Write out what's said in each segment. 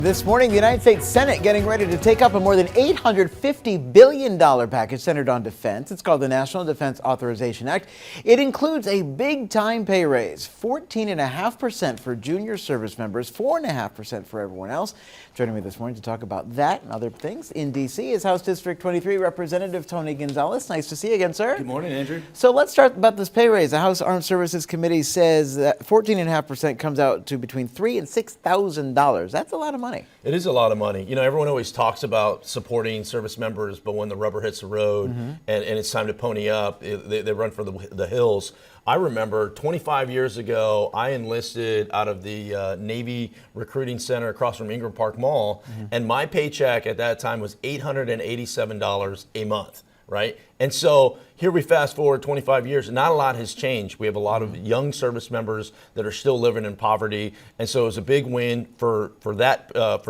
This morning, the United States Senate getting ready to take up a more than $850 billion package centered on defense. It's called the National Defense Authorization Act. It includes a big-time pay raise, 14.5% for junior service members, 4.5% for everyone else. Joining me this morning to talk about that and other things in D.C. is House District 23 Representative Tony Gonzales. Nice to see you again, sir. Good morning, Andrew. So let's start about this pay raise. The House Armed Services Committee says that 14.5% comes out to between $3,000 and $6,000. That's a lot of money. It is a lot of money. You know, everyone always talks about supporting service members, but when the rubber hits the road and it's time to pony up, they run for the hills. I remember 25 years ago, I enlisted out of the Navy Recruiting Center across from Ingram Park Mall, and my paycheck at that time was $887 a month, right? And so here we fast forward 25 years, and not a lot has changed. We have a lot of young service members that are still living in poverty, and so it was a big win for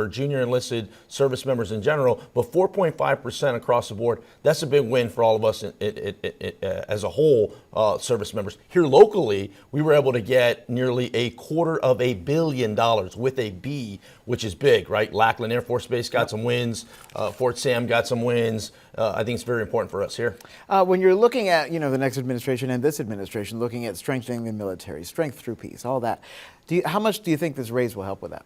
junior enlisted service members in general. But 4.5% across the board, that's a big win for all of us as a whole, service members. Here locally, we were able to get nearly $250 million with a B, which is big, right? Lackland Air Force Base got some wins. Fort Sam got some wins. I think it's very important for us here. When you're looking at, the next administration and this administration, looking at strengthening the military, strength through peace, all that, how much do you think this raise will help with that?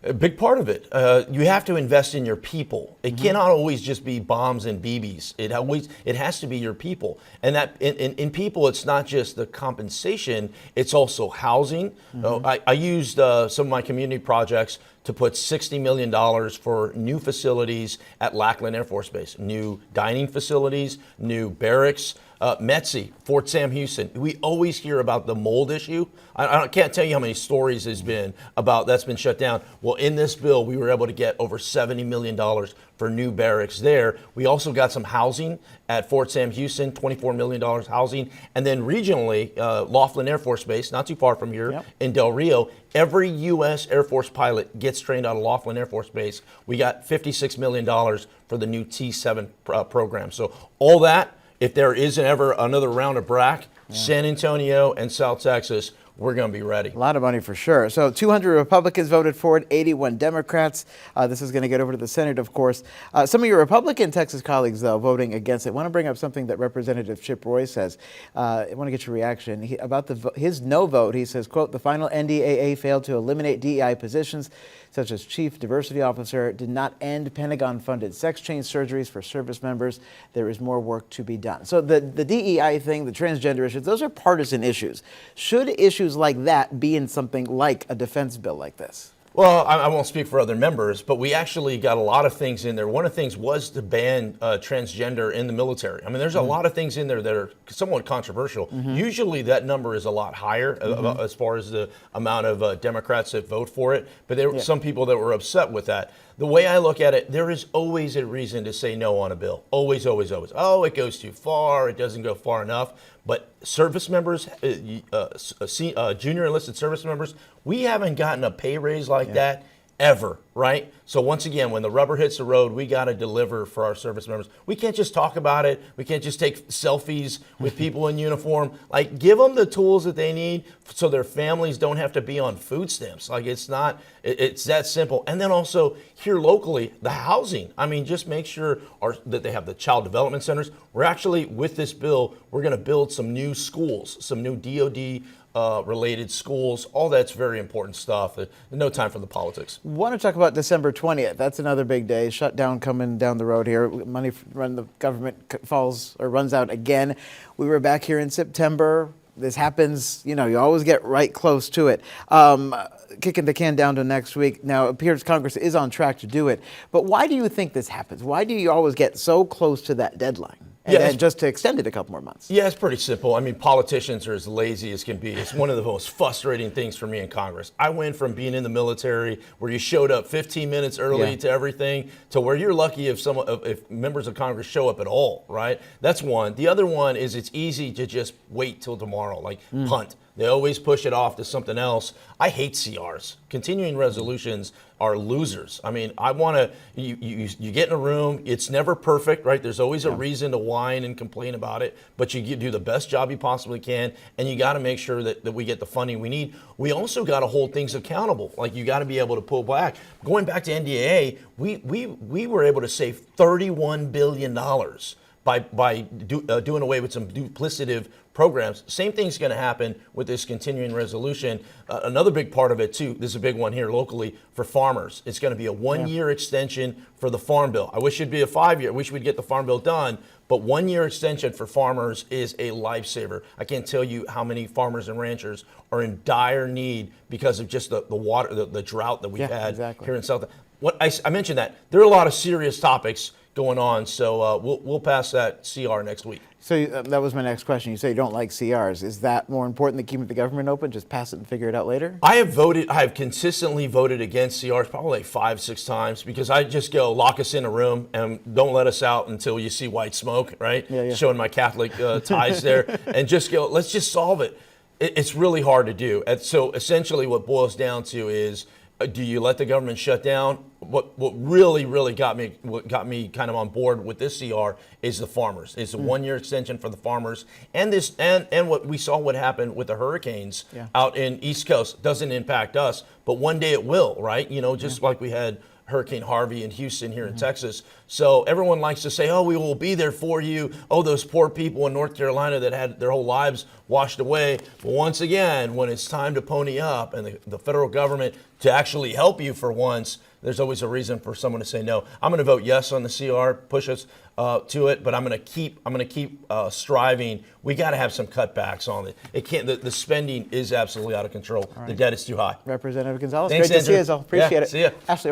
A big part of it. You have to invest in your people. It cannot always just be bombs and BBs. It has to be your people. And that in people, it's not just the compensation, it's also housing. I used some of my community projects to put $60 million for new facilities at Lackland Air Force Base, new dining facilities, new barracks. METC, Fort Sam Houston. We always hear about the mold issue. I can't tell you how many stories there's been about that's been shut down. Well, in this bill, we were able to get over $70 million for new barracks there. We also got some housing at Fort Sam Houston, $24 million housing. And then regionally, Laughlin Air Force Base, not too far from here, in Del Rio, every U.S. Air Force pilot gets trained out of Laughlin Air Force Base. We got $56 million for the new T-7 program. So all that, if there is ever another round of BRAC, San Antonio and South Texas, we're going to be ready. A lot of money for sure. So 200 Republicans voted for it, 81 Democrats. This is going to get over to the Senate, of course. Some of your Republican Texas colleagues, though, voting against it. I want to bring up something that Representative Chip Roy says. I want to get your reaction. About his no vote, he says, quote, the final NDAA failed to eliminate DEI positions such as Chief Diversity Officer, did not end Pentagon-funded sex change surgeries for service members. There is more work to be done. So the DEI thing, the transgender issues, those are partisan issues. Should issues like that be in something like a defense bill like this? Well, I won't speak for other members, but we actually got a lot of things in there. One of the things was to ban transgender in the military. I mean, there's a lot of things in there that are somewhat controversial. Usually that number is a lot higher as far as the amount of Democrats that vote for it, but there were some people that were upset with that. The way I look at it, there is always a reason to say no on a bill. Always, always, always. Oh, it goes too far. It doesn't go far enough. But service members, junior enlisted service members, we haven't gotten a pay raise like that ever, right? So once again, when the rubber hits the road, we got to deliver for our service members. We can't just talk about it. We can't just take selfies with people in uniform. Like, give them the tools that they need so their families don't have to be on food stamps. Like, it's that simple. And then also here locally, the housing. I mean, just make sure that they have the child development centers. We're actually, with this bill, we're going to build some new schools, some new DOD related schools. All that's very important stuff. No time for the politics. Want to talk about December 20th. That's another big day. Shutdown coming down the road here. Money from the government runs out again. We were back here in September. This happens, you always get right close to it. Kicking the can down to next week. Now, it appears Congress is on track to do it. But why do you think this happens? Why do you always get so close to that deadline? And then just to extend it a couple more months. Yeah, it's pretty simple. I mean, politicians are as lazy as can be. It's one of the most frustrating things for me in Congress. I went from being in the military where you showed up 15 minutes early to everything to where you're lucky if members of Congress show up at all, right? That's one. The other one is it's easy to just wait till tomorrow, like punt. They always push it off to something else. I hate CRs. Continuing resolutions are losers. I mean, I want to, you get in a room, it's never perfect, right? There's always a reason to whine and complain about it, but you do the best job you possibly can, and you got to make sure that we get the funding we need. We also got to hold things accountable. Like, you got to be able to pull back. Going back to NDAA, we were able to save $31 billion by doing away with some duplicative programs. Same thing's going to happen with this continuing resolution. Another big part of it too, this is a big one here locally for farmers. It's going to be a 1-year extension for the Farm Bill. I wish it'd be a 5-year. I wish we'd get the Farm Bill done, but 1-year extension for farmers is a lifesaver. I can't tell you how many farmers and ranchers are in dire need because of just the water, the drought that we've had here in South. What I mentioned that there are a lot of serious topics going on, so we'll pass that CR next week. So that was my next question. You say you don't like CRs. Is that more important than keeping the government open? Just pass it and figure it out later? I have consistently voted against CRs probably like 5-6 times because I just go lock us in a room and don't let us out until you see white smoke, right? Yeah. Showing my Catholic ties there, and just go, let's just solve it. It's really hard to do. And so essentially what boils down to is, do you let the government shut down? What really got me kind of on board with this CR is the farmers. It's a 1-year extension for the farmers, and what we saw what happened with the hurricanes out in East Coast doesn't impact us, but one day it will, right? You know, just like we had Hurricane Harvey in Houston here in Texas. So everyone likes to say, oh, we will be there for you. Oh, those poor people in North Carolina that had their whole lives washed away. But once again, when it's time to pony up and the federal government to actually help you for once, there's always a reason for someone to say no. I'm going to vote yes on the CR, push us to it, but I'm going to keep striving. We got to have some cutbacks on it. It can't. The spending is absolutely out of control. The debt is too high. Representative Gonzales, Thanks, great to see Andrew. you. Appreciate it. See ya. Ashley.